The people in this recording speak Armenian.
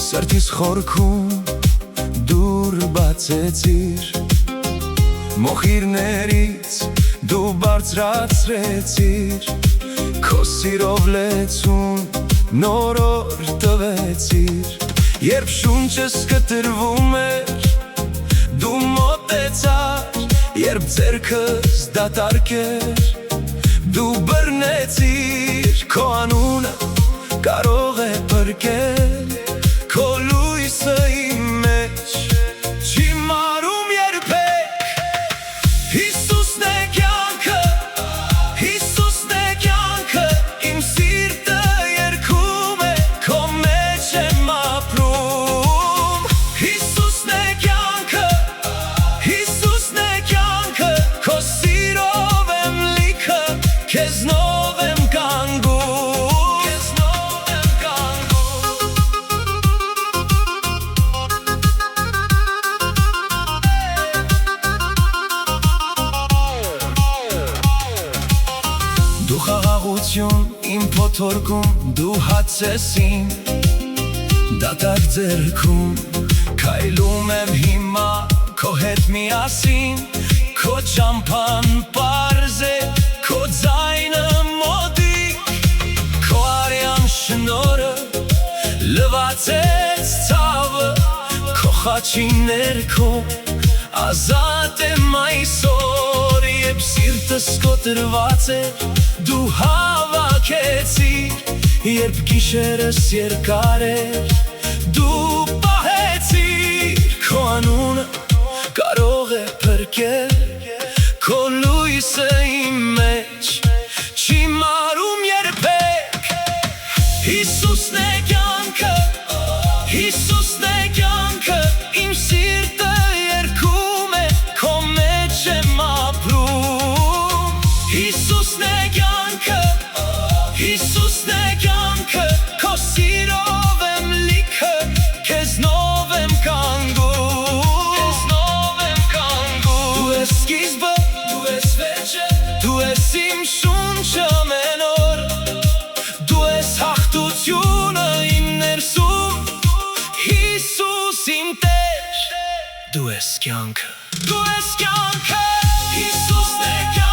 Սրտիս խորքում դուր բացեցիր, մոխիրներից դու բարձրացրեցիր, քո սիրով լեցուն նորոր տվեցիր, երբ շունչս կտրվում էր, դու մոտեցար, երբ ձեռքս դատարկ էր, դու բռնեցիր, քո անունը կարող է փրկել, քո լույսը իմ մեջ չի մարում երբեք, Հիսուսն է կյանքը, Հիսուսն է կյանքը, իմ սիրտը երգում է, քո մեջ եմ ապրում, Հիսուսն է կյանքը, Հիսուսն է կյանքը, քո սիրով եմ լիքը, քեզնով եմ կանգում, Դու խաղաղություն իմ փոթորկում, դու հացես իմ դատարկ ձեռքում, քայլում եմ հիմա քո հետ միասին, քո ճամփան պարզ է, քո ձայնը մոտիկ, քո արյան շնորհը լվացեց ցավը, քո խաչի ներքո ազատ եմ այսօր, երբ սիրտս կոտրված է, դու հավաքեցիր, երբ գիշերս երկար էր, դու պահեցիր, քո անունը կարող է փրկել, քո լույսը իմ մեջ չի մարում երբեք, Հիսուսն է կյանքը, Հիսուսն է կյանքը, իմ սիրտը երգում է, քո մեջ եմ ապրում, Հիսուսն է կյանքը, Հիսուսն է կյանքը, քո սիրով եմ լիքը, քեզնով եմ կանգում, քեզնով եմ կանգում, դու ես սկիզբը, դու ես վերջը, դու ես իմ շունչը ամեն օր, դու ես հաղթությունը իմ ներսում, Հիսուս իմ Տեր, դու ես կյանքը, Հիսուսն է կյանքը,